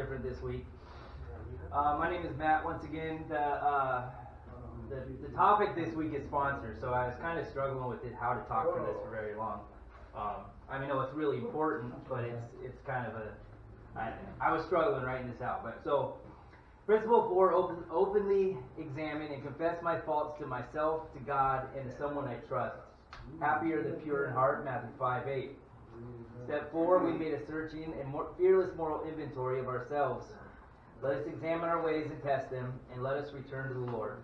different this week. My name is Matt. Once again, the topic this week is sponsors. So I was kind of struggling with how to talk for this for very long. I know it's really important, but it's kind of I was struggling writing this out. But so, principle 4: openly examine and confess my faults to myself, to God, and to someone I trust. Happy are the pure in heart, Matthew 5:8. Step 4: we made a searching and fearless moral inventory of ourselves. Let us examine our ways and test them, and let us return to the Lord.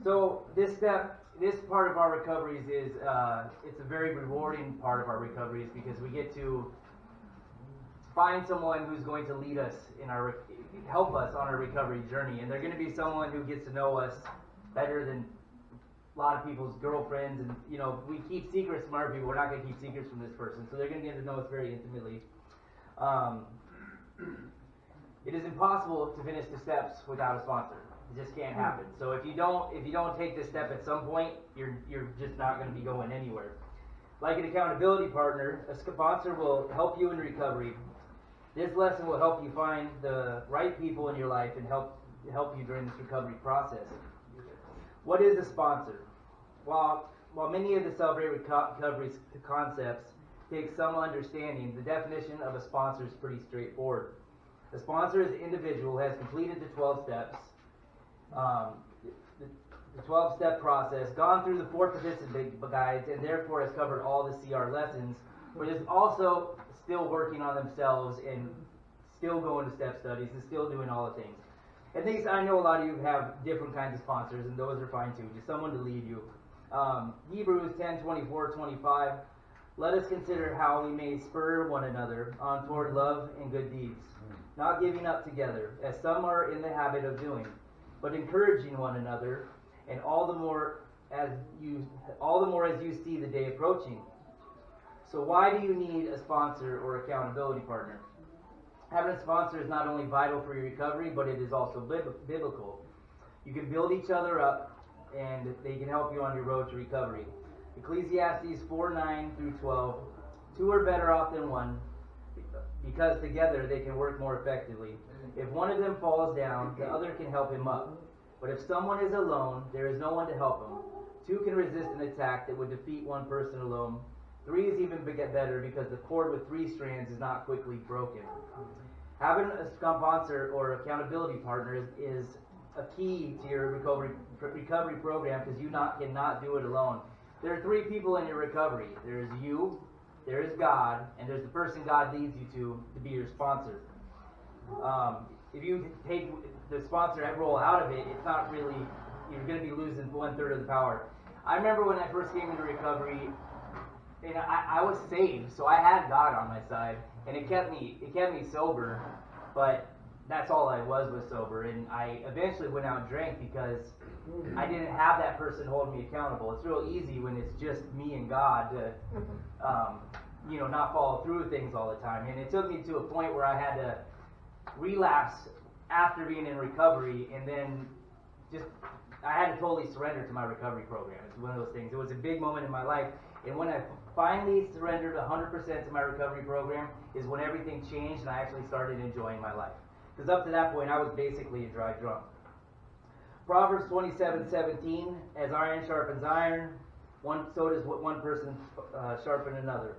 So this part of our recoveries is it's a very rewarding part of our recoveries because we get to find someone who's going to lead us help us on our recovery journey, and they're going to be someone who gets to know us better than a lot of people's girlfriends, and we keep secrets from our people. We're not going to keep secrets from this person, so they're going to get to know us very intimately. It is impossible to finish the steps without a sponsor. It just can't happen. So if you don't take this step at some point, you're just not going to be going anywhere. Like an accountability partner, a sponsor will help you in recovery. This lesson will help you find the right people in your life and help you during this recovery process. What is a sponsor? While many of the Celebrate Recovery concepts take some understanding, the definition of a sponsor is pretty straightforward. A sponsor is an individual who has completed the 12 steps, the 12-step process, gone through the 4 participant guides, and therefore has covered all the CR lessons, but is also still working on themselves and still going to step studies and still doing all the things. And these, I know a lot of you have different kinds of sponsors, and those are fine too, just someone to lead you. Hebrews 10:24-25, let us consider how we may spur one another on toward love and good deeds, not giving up together, as some are in the habit of doing, but encouraging one another, and all the more as you see the day approaching. So why do you need a sponsor or accountability partner? Having a sponsor is not only vital for your recovery, but it is also biblical. You can build each other up, and they can help you on your road to recovery. Ecclesiastes 4:9-12, 2 are better off than one, because together they can work more effectively. If one of them falls down, the other can help him up. But if someone is alone, there is no one to help him. 2 can resist an attack that would defeat one person alone. 3 is even better because the cord with 3 strands is not quickly broken. Having a sponsor or accountability partner is a key to your recovery program because you cannot do it alone. There are 3 people in your recovery. There is you, there is God, and there's the person God leads you to be your sponsor. If you take the sponsor role out of it, it's not really, you're going to be losing 1/3 of the power. I remember when I first came into recovery, and I was saved, so I had God on my side, and it kept me sober, but that's all I was sober, and I eventually went out and drank because I didn't have that person holding me accountable. It's real easy when it's just me and God to, not follow through things all the time, and it took me to a point where I had to relapse after being in recovery, and then I had to totally surrender to my recovery program. It's one of those things. It was a big moment in my life, and when I finally surrendered 100% to my recovery program is when everything changed and I actually started enjoying my life. Because up to that point, I was basically a dry drunk. Proverbs 27:17, as iron sharpens iron, so does one person sharpen another.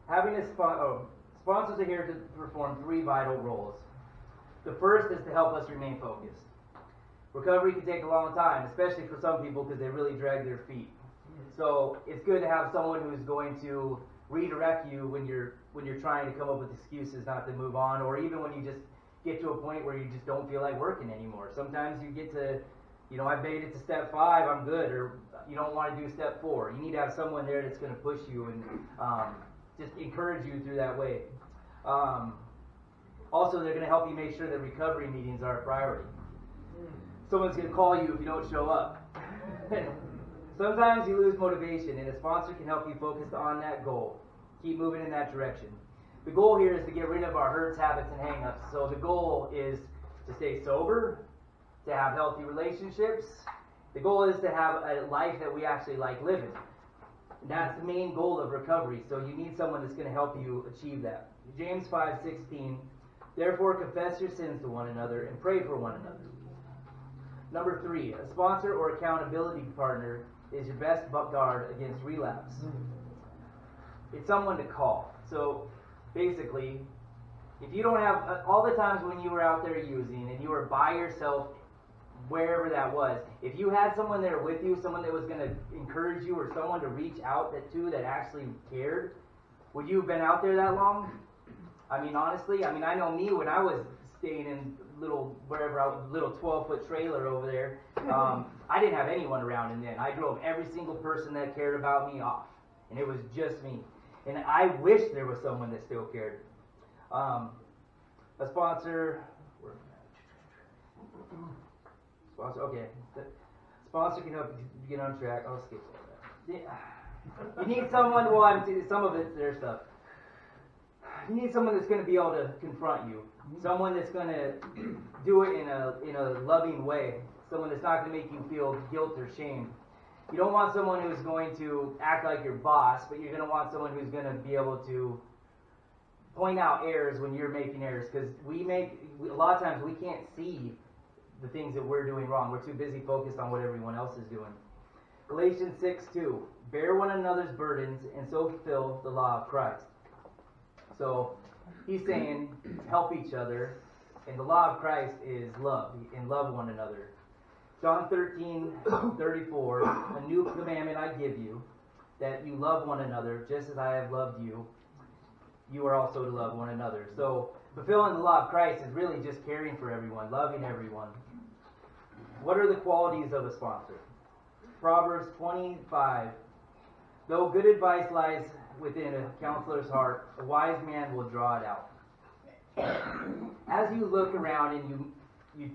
Having sponsors are here to perform 3 vital roles. The first is to help us remain focused. Recovery can take a long time, especially for some people because they really drag their feet. So it's good to have someone who's going to redirect you when you're trying to come up with excuses not to move on, or even when you just get to a point where you just don't feel like working anymore. Sometimes you get to, I've made it to step 5, I'm good, or you don't want to do step 4. You need to have someone there that's going to push you and just encourage you through that way. Also, they're going to help you make sure that recovery meetings are a priority. Someone's going to call you if you don't show up. Sometimes you lose motivation, and a sponsor can help you focus on that goal. Keep moving in that direction. The goal here is to get rid of our hurts, habits, and hang-ups. So the goal is to stay sober, to have healthy relationships. The goal is to have a life that we actually like living. That's the main goal of recovery. So you need someone that's going to help you achieve that. James 5:16, Therefore, confess your sins to one another and pray for one another. Number 3, a sponsor or accountability partner is your best guard against relapse. It's someone to call. So, basically, if you don't have, all the times when you were out there using and you were by yourself, wherever that was, if you had someone there with you, someone that was going to encourage you or someone to reach out that actually cared, would you have been out there that long? I mean, honestly, I know me when I was staying in little 12-foot trailer over there, I didn't have anyone around, and then I drove every single person that cared about me off, and it was just me. And I wish there was someone that still cared. A sponsor, okay. The sponsor can help you get on track. I'll skip all that. Yeah. You need someone, some of it's their stuff. You need someone that's going to be able to confront you. Someone that's going to do it in a loving way. Someone that's not going to make you feel guilt or shame. You don't want someone who's going to act like your boss, but you're going to want someone who's going to be able to point out errors when you're making errors, because a lot of times we can't see the things that we're doing wrong. We're too busy focused on what everyone else is doing. Galatians 6:2, bear one another's burdens and so fulfill the law of Christ. So he's saying help each other, and the law of Christ is love, and love one another. John 13:34, a new commandment I give you, that you love one another just as I have loved you. You are also to love one another. So fulfilling the law of Christ is really just caring for everyone, loving everyone. What are the qualities of a sponsor? Proverbs 25, though good advice lies within a counselor's heart, a wise man will draw it out. As you look around and you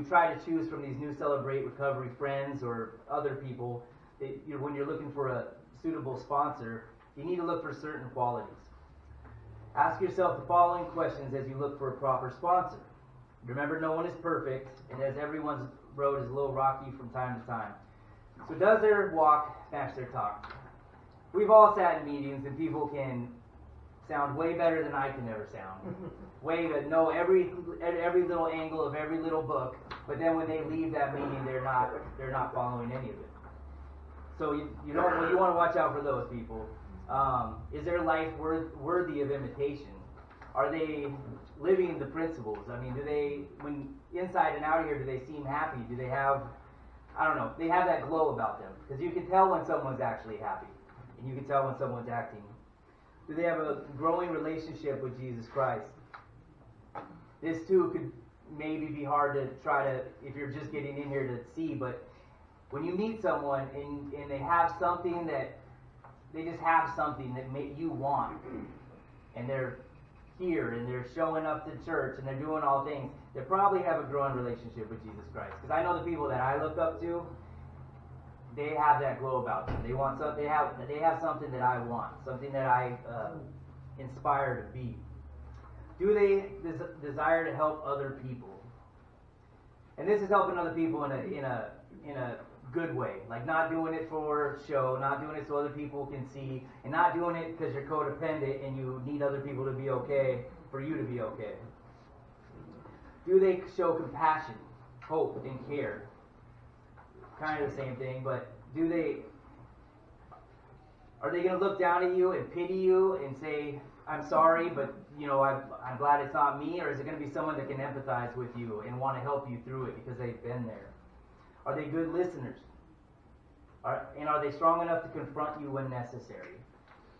try to choose from these new Celebrate Recovery friends or other people, when you're looking for a suitable sponsor, you need to look for certain qualities. Ask yourself the following questions as you look for a proper sponsor. Remember, no one is perfect, and as everyone's road is a little rocky from time to time. So does their walk match their talk? We've all sat in meetings and people can sound way better than I can ever sound. Way to know every little angle of every little book, but then when they leave that meeting, they're not following any of it. So you want to watch out for those people. Is their life worthy of imitation? Are they living the principles? I mean, when inside and out of here, do they seem happy? Do they have, they have that glow about them? Because you can tell when someone's actually happy, and you can tell when someone's acting. Do they have a growing relationship with Jesus Christ? This too could maybe be hard to try to, if you're just getting in here to see, but when you meet someone and they have something that, they just have something that you want, and they're here, and they're showing up to church, and they're doing all things, they probably have a growing relationship with Jesus Christ. Because I know the people that I look up to, they have that glow about them. They want something. They have something that I want, something that I inspire to be. Do they desire to help other people? And this is helping other people in a good way, like not doing it for show, not doing it so other people can see, and not doing it because you're codependent and you need other people to be okay for you to be okay. Do they show compassion, hope, and care? Kind of the same thing, but are they going to look down at you and pity you and say, I'm sorry, but I'm glad it's not me? Or is it going to be someone that can empathize with you and want to help you through it because they've been there? Are they good listeners? And are they strong enough to confront you when necessary?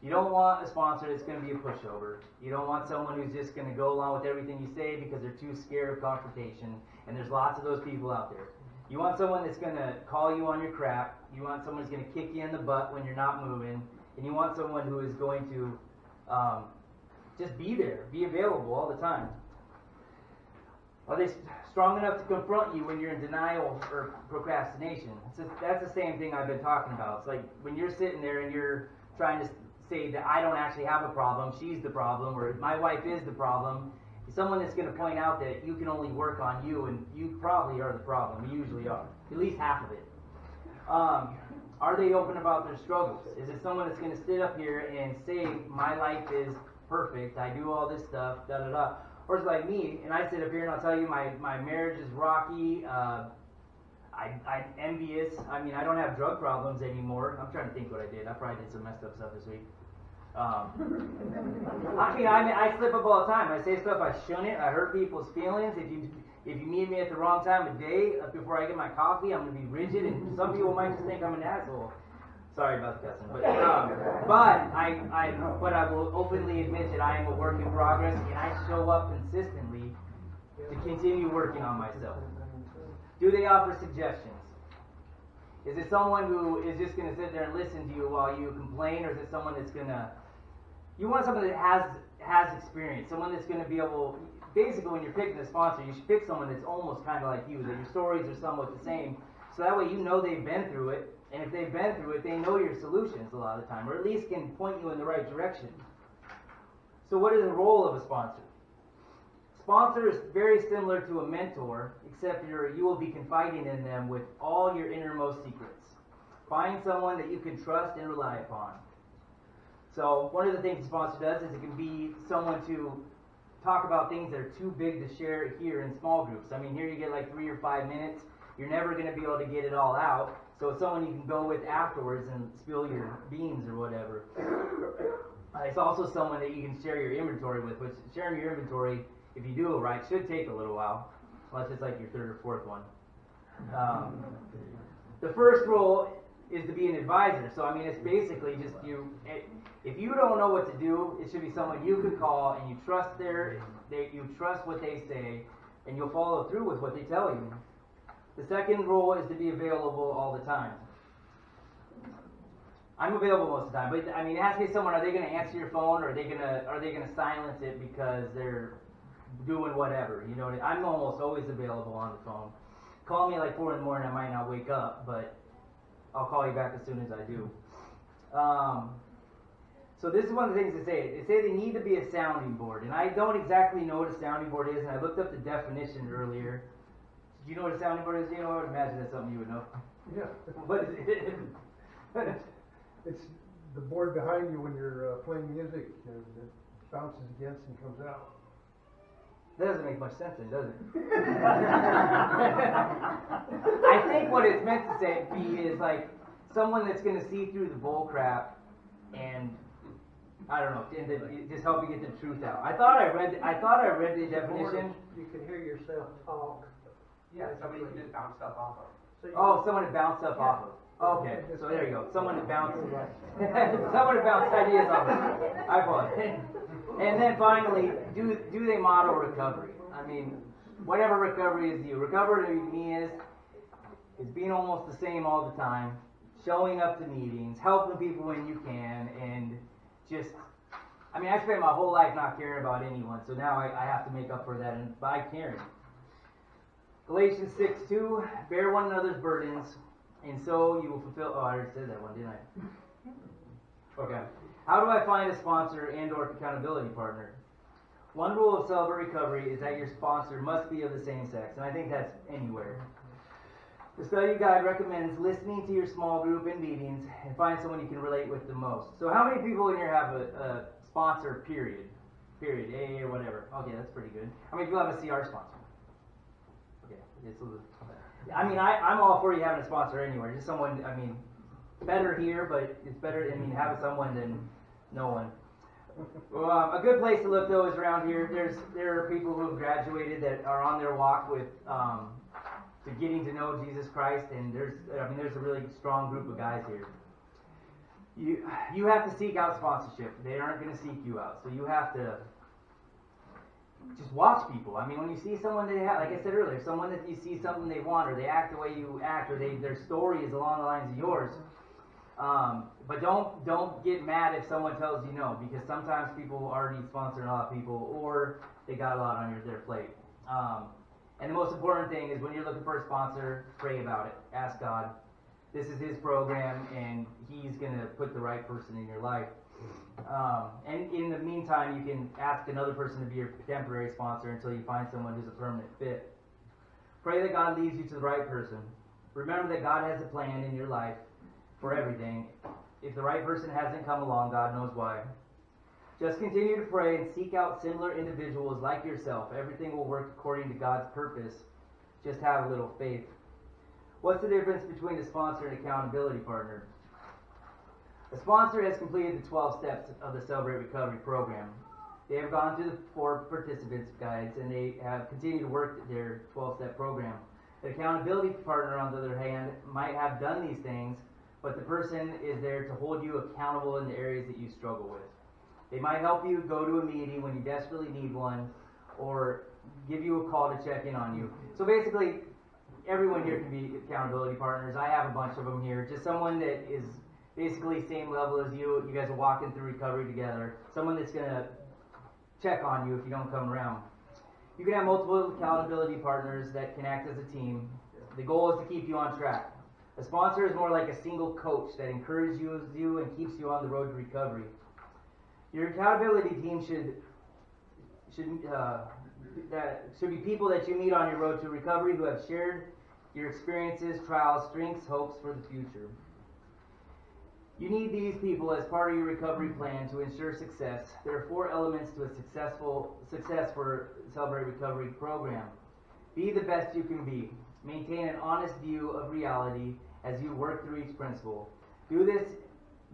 You don't want a sponsor that's going to be a pushover. You don't want someone who's just going to go along with everything you say because they're too scared of confrontation. And there's lots of those people out there. You want someone that's going to call you on your crap. You want someone who's going to kick you in the butt when you're not moving. And you want someone who is going to just be there, be available all the time. Are they strong enough to confront you when you're in denial or procrastination? That's the same thing I've been talking about. It's like when you're sitting there and you're trying to say that I don't actually have a problem, she's the problem, or my wife is the problem. Someone that's going to point out that you can only work on you, and you probably are the problem. You usually are. At least half of it. Are they open about their struggles? Is it someone that's going to sit up here and say, my life is perfect, I do all this stuff, da-da-da? Or it's like me, and I sit up here and I'll tell you my marriage is rocky, I'm envious. I mean, I don't have drug problems anymore. I'm trying to think what I did. I probably did some messed up stuff this week. I slip up all the time. I say stuff I shouldn't. I hurt people's feelings. If you meet me at the wrong time of day, before I get my coffee, I'm going to be rigid, and some people might just think I'm an asshole. Sorry about the cussing, but I will openly admit that I am a work in progress, and I show up consistently to continue working on myself. Do they offer suggestions? Is it someone who is just going to sit there and listen to you while you complain, or is it someone that's going to... You want someone that has experience, someone that's going to be able... Basically, when you're picking a sponsor, you should pick someone that's almost kind of like you, that your stories are somewhat the same, so that way you know they've been through it, and if they've been through it, they know your solutions a lot of the time, or at least can point you in the right direction. So what is the role of a sponsor? Sponsor is very similar to a mentor, except you will be confiding in them with all your innermost secrets. Find someone that you can trust and rely upon. So one of the things a sponsor does is it can be someone to talk about things that are too big to share here in small groups. I mean, here you get like 3 or 5 minutes. You're never going to be able to get it all out. So it's someone you can go with afterwards and spill your beans or whatever. It's also someone that you can share your inventory with, which sharing your inventory, if you do it right, should take a little while, unless it's like your 3rd or 4th one. The first role is to be an advisor. So, I mean, it's basically just you. If you don't know what to do, it should be someone you could call and you trust you trust what they say, and you'll follow through with what they tell you. The second role is to be available all the time. I'm available most of the time, but I mean, it has to be someone. Are they going to answer your phone, or are they going to silence it because they're doing whatever? You know, I'm almost always available on the phone. Call me like 4 in the morning, I might not wake up, but I'll call you back as soon as I do. So this is one of the things they say. They say they need to be a sounding board, and I don't exactly know what a sounding board is, and I looked up the definition earlier. Do you know what a sounding board is? You know, I would imagine that's something you would know. Yeah. What is it? It's the board behind you when you're playing music, and it bounces against and comes out. That doesn't make much sense, then, does it? I think what it's meant to say is like someone that's going to see through the bull crap and I don't know, and just help you get the truth out. I thought I read the definition. You can hear yourself talk. Yeah, somebody can just bounce stuff off of. Oh, someone to bounce stuff off of. Okay, so there you go. Someone to bounce someone to bounce ideas off of. I bought it. And then finally, do they model recovery? I mean, whatever recovery is to you. Recovery to me is being almost the same all the time, showing up to meetings, helping people when you can, and just, I mean, I spent my whole life not caring about anyone, so now I have to make up for that by caring. Galatians 6:2, bear one another's burdens, and so you will fulfill, I already said that one, didn't I? Okay. How do I find a sponsor and or accountability partner? One rule of celebrate recovery is that your sponsor must be of the same sex, and I think that's anywhere. The study guide recommends listening to your small group in meetings and find someone you can relate with the most. So how many people in here have a sponsor, period, AA or whatever? Okay, that's pretty good. How many people have a CR sponsor? Okay, I mean, I'm all for you having a sponsor anywhere. Just someone, I mean, better here, but it's better, I mean, having someone than no one. Well, a good place to look, though, is around here. There are people who have graduated that are on their walk with to getting to know Jesus Christ, and there's a really strong group of guys here. You have to seek out sponsorship. They aren't going to seek you out, so you have to just watch people. I mean, when you see someone that like I said earlier, someone that you see something they want, or they act the way you act, or their story is along the lines of yours. But don't get mad if someone tells you no, because sometimes people already sponsor a lot of people, or they got a lot on their plate. And the most important thing is when you're looking for a sponsor, pray about it. Ask God. This is His program, and He's going to put the right person in your life. And in the meantime, you can ask another person to be your temporary sponsor until you find someone who's a permanent fit. Pray that God leads you to the right person. Remember that God has a plan in your life for everything. If the right person hasn't come along, God knows why. Just continue to pray and seek out similar individuals like yourself. Everything will work according to God's purpose. Just have a little faith. What's the difference between a sponsor and accountability partner? A sponsor has completed the 12 steps of the Celebrate Recovery program. They have gone through the 4 participants guides and they have continued to work their 12-step program. The accountability partner, on the other hand, might have done these things, but the person is there to hold you accountable in the areas that you struggle with. They might help you go to a meeting when you desperately need one, or give you a call to check in on you. So basically, everyone here can be accountability partners. I have a bunch of them here. Just someone that is basically same level as you. You guys are walking through recovery together. Someone that's going to check on you if you don't come around. You can have multiple accountability partners that can act as a team. The goal is to keep you on track. A sponsor is more like a single coach that encourages you and keeps you on the road to recovery. Your accountability team should be people that you meet on your road to recovery who have shared your experiences, trials, strengths, hopes for the future. You need these people as part of your recovery plan to ensure success. There are 4 elements to a success for Celebrate Recovery program. Be the best you can be. Maintain an honest view of reality as you work through each principle. Do this,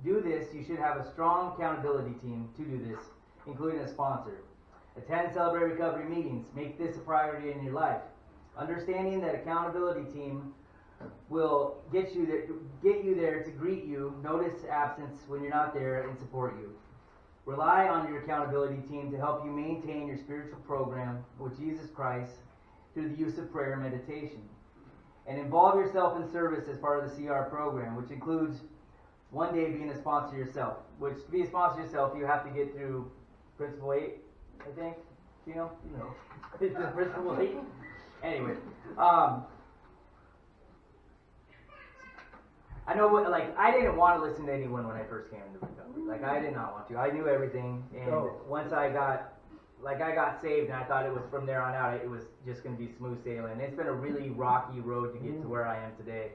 you should have a strong accountability team to do this, including a sponsor. Attend Celebrate Recovery meetings. Make this a priority in your life. Understanding that accountability team will get you there to greet you, notice absence when you're not there, and support you. Rely on your accountability team to help you maintain your spiritual program with Jesus Christ through the use of prayer and meditation. And involve yourself in service as part of the CR program, which includes one day being a sponsor yourself. Which, to be a sponsor yourself, you have to get through Principle 8, I think. You know? It's the Principle 8. Anyway, I know I didn't want to listen to anyone when I first came into recovery. I did not want to. I knew everything, and once I got saved, and I thought it was from there on out, it was just going to be smooth sailing. It's been a really rocky road to get to where I am today.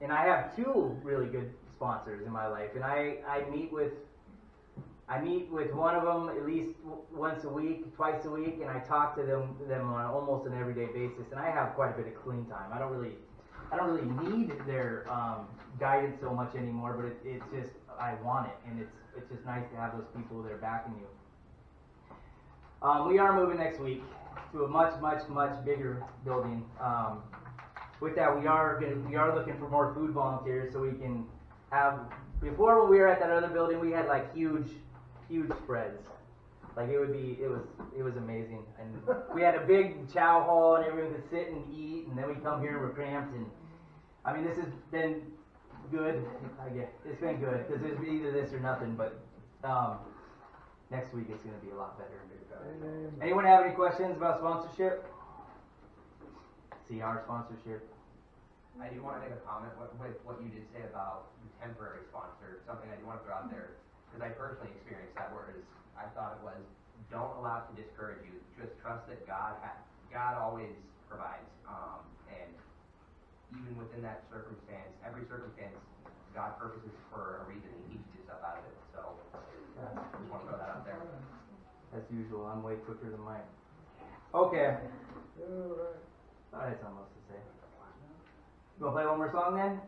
And I have 2 really good sponsors in my life, and I meet with one of them at least once a week, twice a week, and I talk to them on almost an everyday basis, and I have quite a bit of clean time. I don't really need their guidance so much anymore, but it's just, I want it, and it's just nice to have those people that are backing you. We are moving next week to a much, much, much bigger building. With that, we are looking for more food volunteers so we can have. Before, when we were at that other building, we had huge spreads. It was amazing, and we had a big chow hall, and everyone could sit and eat. And then we come here and we're cramped, and I mean, this has been good. I guess it's been good because it's either this or nothing. But next week it's going to be a lot better. Anyone have any questions about sponsorship? CR sponsorship. I do want to make a comment with what you did say about the temporary sponsor, something I do want to throw out there, because I personally experienced that, whereas I thought it was, don't allow it to discourage you, just trust that God always provides, and even within that circumstance, every circumstance, God purposes for a reason. He keeps you stuff out of it, so just want to throw that out there. As usual, I'm way quicker than Mike. Okay. I had something else to say. You want to play one more song then?